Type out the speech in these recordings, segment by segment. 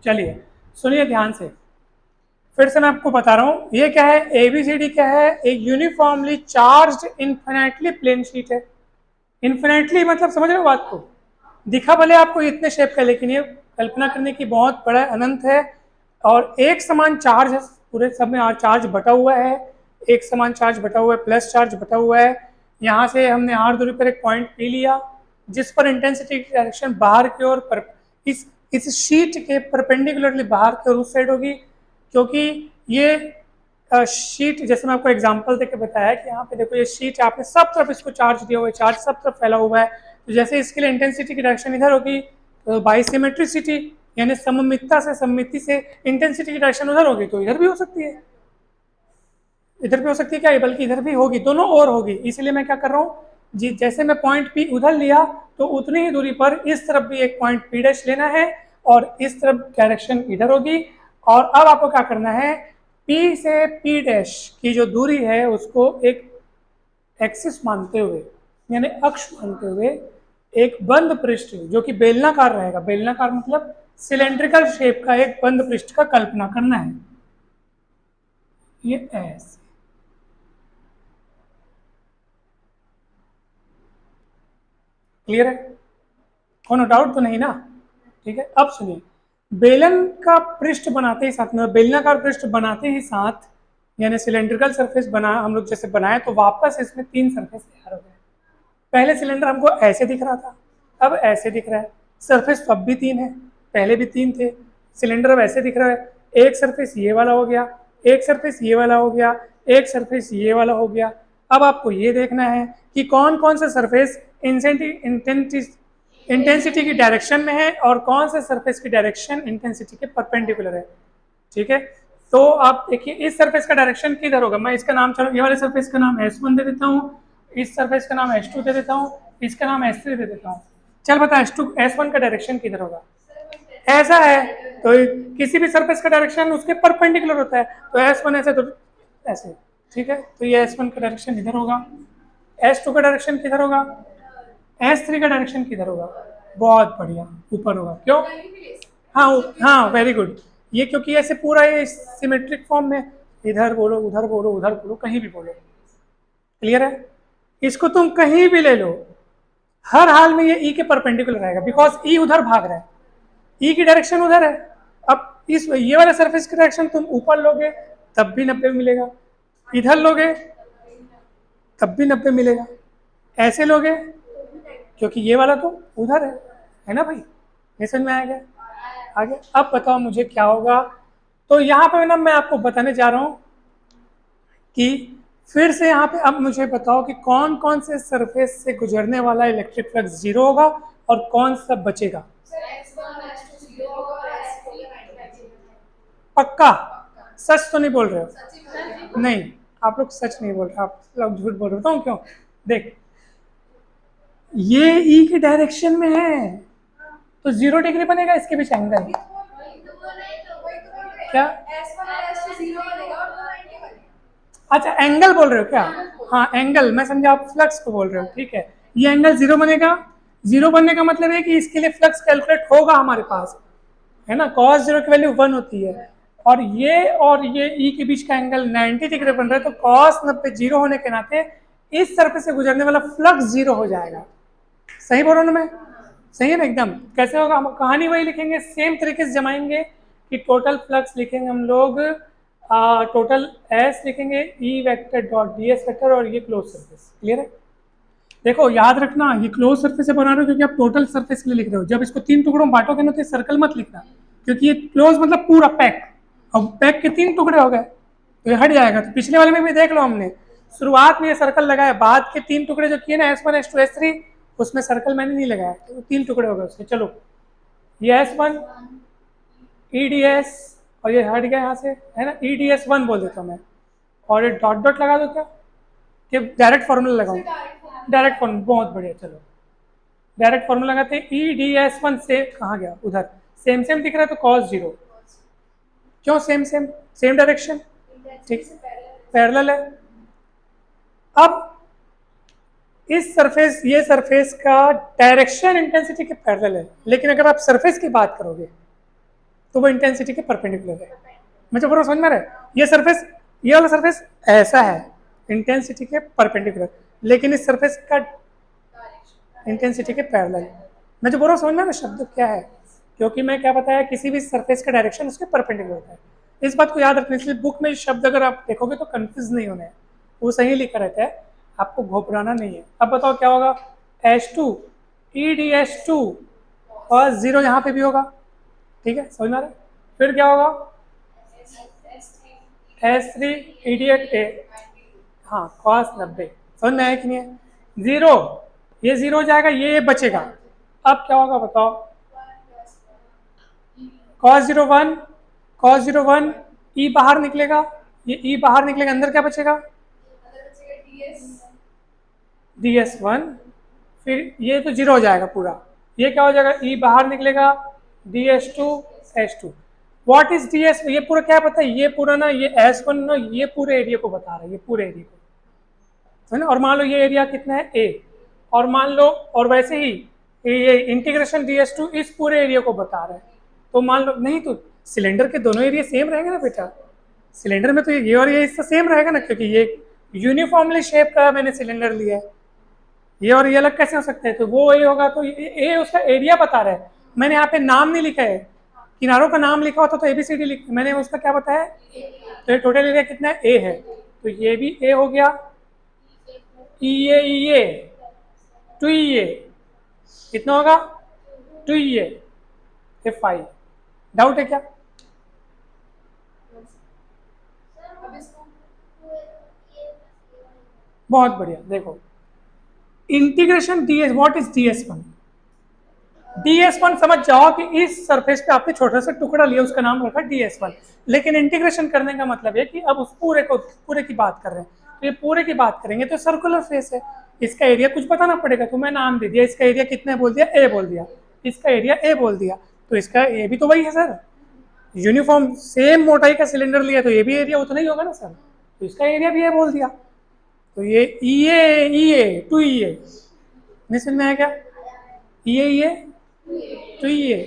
चलिए सुनिए ध्यान से, फिर से मैं आपको बता रहा हूँ ये क्या है। एबीसीडी क्या है? एक uniformly charged infinitely plane sheet है। इन्फिनेटली मतलब समझ रहे हो बात को? दिखा भले आपको इतने शेप का, लेकिन ये कल्पना करने की बहुत बड़ा अनंत है। और एक समान चार्ज है, पूरे सब में चार्ज बटा हुआ है, एक समान चार्ज बटा हुआ है, प्लस चार्ज बटा हुआ है। यहाँ से हमने आर दूरी पर एक पॉइंट पी लिया जिस पर इंटेंसिटी की डायरेक्शन बाहर की ओर पर इस शीट के परपेंडिकुलरली बाहर की ओर उस साइड होगी, क्योंकि ये शीट, जैसे मैं आपको एग्जांपल देके बताया कि यहाँ पे देखो ये शीट आपने सब तरफ इसको चार्ज दिया हुआ है, चार्ज सब तरफ फैला हुआ है। तो जैसे इसके लिए इंटेंसिटी की डायरेक्शन इधर होगी, तो बाइसिमेट्रिसिटी यानी सममितता से सममिति से इंटेंसिटी की डायरेक्शन उधर होगी, तो इधर भी हो सकती है, इधर भी हो सकती है क्या, बल्कि इधर भी होगी, दोनों ओर होगी। इसलिए मैं क्या कर रहा हूँ जी, जैसे मैं पॉइंट पी उधर लिया तो उतनी ही दूरी पर इस तरफ भी एक पॉइंट पी डैश लेना है और इस तरफ डायरेक्शन इधर होगी। और अब आपको क्या करना है, पी से पी डैश की जो दूरी है उसको एक एक्सिस मानते हुए यानी अक्ष मानते हुए एक बंद पृष्ठ जो कि बेलनाकार रहेगा, बेलनाकार मतलब सिलेंड्रिकल शेप का एक बंद पृष्ठ का कल्पना करना है। ये ऐसे क्लियर है? कोनो डाउट तो नहीं ना? ठीक है, अब सुनिए, बेलन का पृष्ठ बनाते ही साथ में, बेलनाकार पृष्ठ बनाते ही साथ यानी सिलेंड्रिकल सरफेस बना हम लोग जैसे बनाए, तो वापस इसमें तीन सरफेस तैयार हो गए। पहले सिलेंडर हमको ऐसे दिख रहा था, अब ऐसे दिख रहा है। सरफेस तो अब भी तीन है, पहले भी तीन थे। सिलेंडर अब ऐसे दिख रहा है, एक सरफेस ये वाला हो गया, एक सरफेस ये वाला हो गया, एक सरफेस ये वाला हो गया। अब आपको ये देखना है कि कौन कौन सा सरफेस इंटेंसिटी की डायरेक्शन में है और कौन से सरफेस की डायरेक्शन इंटेंसिटी के परपेंडिकुलर है। ठीक है, तो आप देखिए इस सरफेस का डायरेक्शन किधर होगा। मैं इसका नाम, चलो ये वाले सरफेस का नाम S1 दे देता हूँ, इस सरफेस का नाम S2 दे देता हूँ, इसका नाम S3 दे देता हूँ। चल बता S1 का डायरेक्शन किधर होगा? ऐसा है, तो किसी भी सरफेस का डायरेक्शन उसके परपेंडिकुलर होता है, तो S1 ऐसे, तो ऐसे। ठीक है, तो ये S1 का डायरेक्शन इधर होगा, S2 का डायरेक्शन किधर होगा, S3 का डायरेक्शन किधर होगा? बहुत बढ़िया, ऊपर होगा। क्यों? हाँ हाँ, वेरी गुड। ये क्योंकि ऐसे पूरा ये सिमेट्रिक फॉर्म में, इधर बोलो उधर बोलो उधर बोलो कहीं भी बोलो। क्लियर है? इसको तुम कहीं भी ले लो, हर हाल में ये ई के परपेंडिकुलर रहेगा, बिकॉज ई उधर भाग रहा है, ई की डायरेक्शन उधर है। अब इस ये वाले सरफेस की डायरेक्शन तुम ऊपर लोगे तब भी 90 मिलेगा, इधर लोगे तब भी 90 मिलेगा, ऐसे लोगे क्योंकि ये वाला तो उधर है ना भाई? ये समझ में आ गया? आगे अब बताओ मुझे क्या होगा। तो यहाँ पे ना मैं आपको बताने जा रहा हूँ कि फिर से यहाँ पे अब मुझे बताओ कि कौन कौन से सरफेस से गुजरने वाला इलेक्ट्रिक फ्लक्स जीरो होगा और कौन सा बचेगा। पक्का? सच तो नहीं बोल रहे हो? नहीं, आप लोग सच नहीं बोल रहे, आप लोग झूठ बोल रहे हो। बताऊँ क्यों? देख, ये ई की डायरेक्शन में है तो 0 डिग्री बनेगा इसके बीच एंगल। क्या? अच्छा, एंगल बोल रहे हो क्या? हाँ एंगल, मैं समझा आप फ्लक्स को बोल रहे हो। ठीक है, ये एंगल 0 बनेगा। 0 बनने का मतलब है कि इसके लिए फ्लक्स कैलकुलेट होगा हमारे पास, है ना? cos 0 की वैल्यू 1 होती है और ये ई के बीच का एंगल 90 डिग्री बन रहा है, तो cos 90 0 होने के नाते इस सरफेस से गुजरने वाला फ्लक्स 0 हो जाएगा। सही बोल रहा हूँ ना मैं? सही है ना एकदम? कैसे होगा? हम कहानी वही लिखेंगे, सेम तरीके से जमाएंगे कि टोटल फ्लक्स लिखेंगे हम लोग, टोटल एस लिखेंगे E vector dot D S vector और ये क्लोज सरफेस। क्लियर है? देखो याद रखना, ये क्लोज सरफेस से बना रहे हो क्योंकि आप टोटल सरफेस के लिए लिख रहे हो। जब इसको 3 टुकड़ों में बांटोगे ना तो सर्कल मत लिखना, क्योंकि ये क्लोज मतलब पूरा पैक, और पैक के 3 टुकड़े हो गए तो ये हट जाएगा। तो पिछले वाले में भी देख लो, हमने शुरुआत में ये सर्कल लगाया, बाद के 3 टुकड़े जो किए ना S1 S2 S3, उसमें सर्कल मैंने नहीं लगाया, तो 3 टुकड़े हो गए उसके। चलो ये S1 EDS और ये हट गया यहाँ से, है ना? EDS1 बोल देता हूँ मैं, और ये डॉट डॉट लगा दो क्या, कि डायरेक्ट फॉर्मूला लगाऊं? डायरेक्ट फॉर्मूला, बहुत बढ़िया। चलो डायरेक्ट फॉर्मूला लगाते हैं। EDS1 से कहाँ गया? उधर। सेम सेम दिख रहा है तो cos 0। क्यों सेम सेम? सेम डायरेक्शन, ठीक, पैरेलल है। अब इस सरफेस, ये सरफेस का डायरेक्शन इंटेंसिटी के पैरेलल है, लेकिन अगर आप सरफेस की बात करोगे तो वो इंटेंसिटी के परपेंडिकुलर है। मुझे पूरा समझ में आ रहा है? ये सरफेस, ये वाला सरफेस ऐसा है इंटेंसिटी के परपेंडिकुलर, लेकिन इस सरफेस का इंटेंसिटी के पैरेलल। मुझे पूरा समझ में आ रहा है शब्द क्या है? क्योंकि मैं क्या बताया, किसी भी सरफेस का डायरेक्शन उसके परपेंडिकुलर होता है। इस बात को याद रखने, इसलिए बुक में शब्द अगर आप देखोगे तो कंफ्यूज नहीं होना है, वो सही लिखा रहता है, आपको घबराना नहीं है। अब बताओ क्या होगा, H2 EDH2 और 0 यहाँ पे भी होगा, ठीक है, समझ में आ रहा है? फिर क्या होगा, H3 EDH8, हाँ cos 90, समझ में आया कि नहीं है? 0, ये 0 हो जाएगा, ये बचेगा। अब क्या होगा बताओ, cos 0 1, cos 0 1, E बाहर निकलेगा, ये E बाहर निकलेगा, अंदर क्या बचेगा, DS1, फिर ये तो 0 हो जाएगा पूरा, ये क्या हो जाएगा, E बाहर निकलेगा, DS2 H2। What is DS, ये पूरा क्या पता है, ये पूरा ना, ये S1 ना, ये पूरे एरिया को बता रहा है, ये पूरे एरिया को, है ना? और मान लो ये एरिया कितना है A, और मान लो, और वैसे ही ये इंटीग्रेशन DS2 इस पूरे एरिया को बता रहा है। तो मान लो, नहीं तो सिलेंडर के दोनों एरिया सेम रहेंगे ना बेटा, सिलेंडर में तो ये और ये इससे सेम रहेगा ना, क्योंकि ये यूनिफॉर्मली शेप का मैंने सिलेंडर लिया है, ये और ये अलग कैसे हो सकते हैं? तो वो ये होगा, तो ये उसका एरिया बता रहा है। मैंने यहाँ पे नाम नहीं लिखा है, किनारों का नाम लिखा होता तो ABCD लिख, मैंने उसका क्या बताया, तो ये टोटल एरिया कितना है, A है, तो ये भी A हो गया, EA 2EA कितना होगा, 2EA, ये 5। डाउट है क्या? बहुत बढ़िया, देखो integration DS, what is DS1? DS1 समझ जाओ कि इस सरफेस पे आपने छोटा सा टुकड़ा लिया, उसका नाम रखा DS1, लेकिन इंटीग्रेशन करने का मतलब है कि अब उस पूरे की बात कर रहे हैं, तो ये पूरे की बात करेंगे तो सर्कुलर फेस है, इसका एरिया कुछ बताना पड़ेगा, तो मैं नाम दे दिया, इसका एरिया कितना बोल दिया, A बोल दिया, इसका एरिया A बोल दिया, तो इसका A भी तो वही है सर, यूनिफॉर्म सेम मोटाई का सिलेंडर लिया तो ये भी एरिया उतना ही होगा ना सर, तो इसका एरिया भी A बोल दिया, तो ये EA 2EA, नहीं समझ में आया क्या? EA 2EA,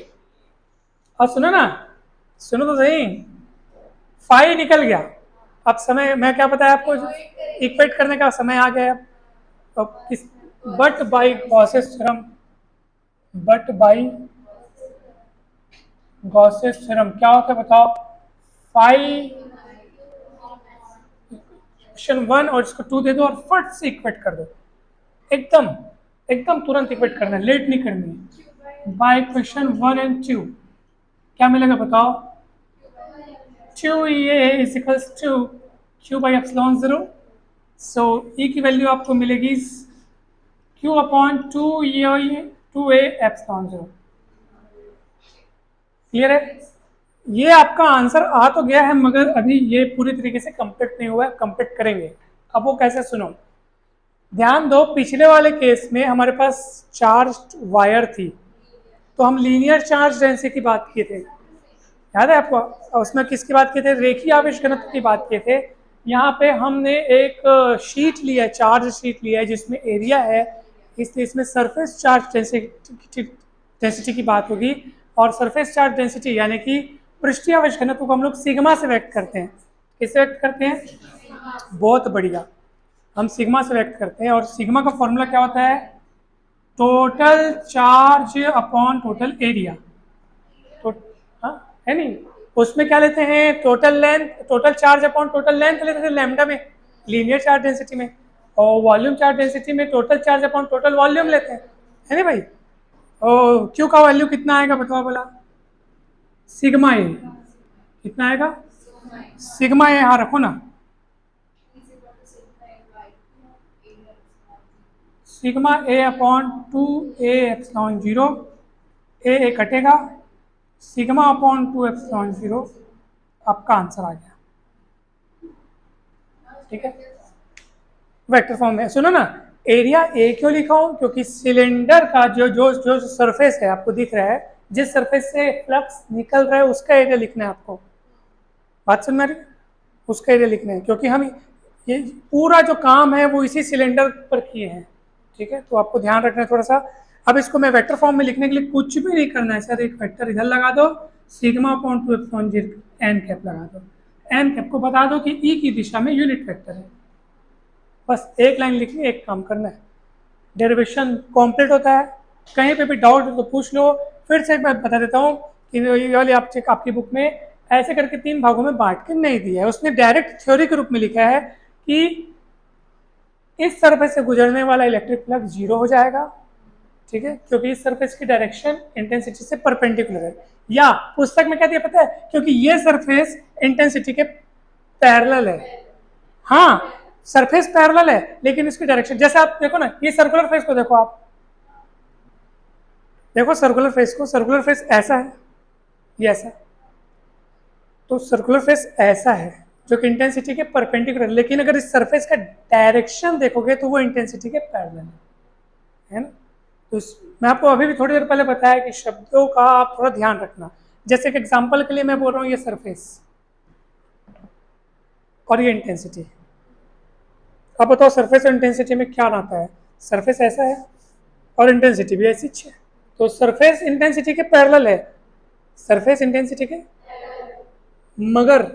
और सुनो ना, सुनो तो सही, 5 निकल गया, अब समय मैं क्या बताया आपको, इक्वेट करने का समय आ गया। अब किस, but by Gauss's theorem, but by Gauss's theorem क्या होता है बताओ, 5 क्वेश्चन 1 और इसको 2 दे दो और फट से इक्वेट कर दो, एकदम एकदम तुरंत इक्वेट करना है, लेट नहीं करनी है। बाय क्वेश्चन 1 एंड 2 क्या मिलेगा बताओ, 2EA is equals to Q by epsilon 0, so E की वैल्यू आपको मिलेगी Q upon 2A epsilon 0। Clear है? ये आपका आंसर आ तो गया है, मगर अभी ये पूरी तरीके से कंप्लीट नहीं हुआ है, कंप्लीट करेंगे। अब वो कैसे, सुनो ध्यान दो, पिछले वाले केस में हमारे पास चार्ज वायर थी, तो हम लीनियर चार्ज डेंसिटी की बात किए थे, याद है आपको? उसमें किसकी बात किए थे, रेखीय आवेश घनत्व की बात किए थे। यहाँ पे हमने एक शीट लिया है, चार्ज शीट लिया है जिसमें एरिया है, इसलिए इसमें सरफेस चार्ज डेंसिटी की बात होगी, और सरफेस चार्ज डेंसिटी यानी कि पृष्ठीय आवेश घनत्व को हम लोग सिग्मा से व्यक्त करते हैं। किससे व्यक्त करते हैं? बहुत बढ़िया, हम सिग्मा से व्यक्त करते हैं, और सिग्मा का फॉर्मूला क्या होता है, total charge upon total area, तो है नहीं, उसमें क्या लेते हैं, total length, total charge upon total length लेते थे लैम्डा में, लीनियर चार्ज डेंसिटी में, और वॉल्यूम चार्ज डेंसिटी में total charge upon total volume लेते हैं, है नहीं भाई? और क्यू का वैल्यू कितना आएगा बताओ बोला, सिग्मा ए कितना आएगा, सिग्मा ए यहाँ रखो ना, सिग्मा ए अपॉन 2A एप्सिलॉन 0, ए कटेगा, सिग्मा अपॉन 2 एप्सिलॉन 0, आपका आंसर आ गया। ठीक है, वेक्टर फॉर्म में। सुनो ना, एरिया ए क्यों लिखा हूं, क्योंकि सिलेंडर का जो जो जो सरफेस है आपको दिख रहा है, जिस सरफेस से फ्लक्स निकल रहा है उसका एरिया लिखना है आपको, बात सुन रही, उसका एरिया लिखना है, क्योंकि हम ये पूरा जो काम है वो इसी सिलेंडर पर किए हैं। ठीक है, तो आपको ध्यान रखना है थोड़ा सा। अब इसको मैं वेक्टर फॉर्म में लिखने के लिए कुछ भी नहीं करना है सर, एक वेक्टर इधर लगा दो, sigma upon 2 epsilon zero n cap लगा दो, एन कैप को बता दो कि ई की दिशा में यूनिट वेक्टर है। बस एक लाइन लिखनी है, एक काम करना है, डेरिवेशन कंप्लीट होता है। कहीं पे भी डाउट हो तो पूछ लो। फिर से एक बार बता देता हूँ कि ये वाली आपकी बुक में ऐसे करके 3 भागों में बांट के नहीं दिया है, उसने डायरेक्ट थ्योरी के रूप में लिखा है कि इस सरफेस से गुजरने वाला इलेक्ट्रिक फ्लक्स जीरो हो जाएगा, ठीक है, क्योंकि इस सरफेस की डायरेक्शन इंटेंसिटी से परपेंडिकुलर है। या पुस्तक में क्या दिया पता है, क्योंकि ये सरफेस इंटेंसिटी के पैरेलल है। हाँ, सरफेस पैरेलल है लेकिन इसकी डायरेक्शन, जैसे आप देखो ना, ये सर्कुलर फेस को देखो, आप देखो सर्कुलर फेस को, सर्कुलर फेस ऐसा है, ये ऐसा, तो सर्कुलर फेस ऐसा है जो कि इंटेंसिटी के परपेंडिकुलर, लेकिन अगर इस सरफेस का डायरेक्शन देखोगे तो वो इंटेंसिटी के पैरेलल है ना। तो मैं आपको अभी भी थोड़ी देर पहले बताया कि शब्दों का आप थोड़ा ध्यान रखना। जैसे कि एग्जांपल के लिए मैं बोल रहा हूँ ये सरफेस और ये इंटेंसिटी, अब बताओ सरफेस और इंटेंसिटी में क्या नाता है? सरफेस ऐसा है और इंटेंसिटी भी ऐसी है, तो सरफेस इंटेंसिटी के पैरेलल है, सरफेस इंटेंसिटी के, मगर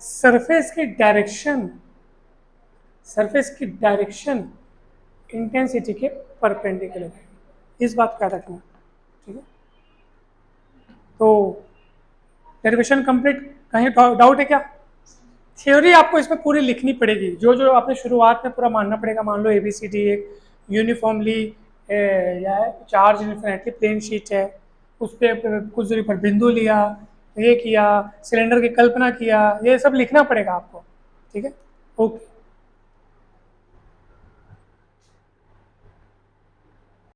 सरफेस की डायरेक्शन, सरफेस की डायरेक्शन इंटेंसिटी के परपेंडिकुलर है, इस बात का रखना, ठीक है। तो डेरिवेशन कंप्लीट, कहीं डाउट है क्या? थ्योरी आपको इसमें पूरी लिखनी पड़ेगी, जो जो आपने शुरुआत में पूरा मानना पड़ेगा। मान लो ABCD एक यूनिफॉर्मली या चार्ज इन्फिनिटली प्लेन शीट है, उस पर कुछ दूरी पर बिंदु लिया, ये किया, सिलेंडर की कल्पना किया, ये सब लिखना पड़ेगा आपको, ठीक है। ओके।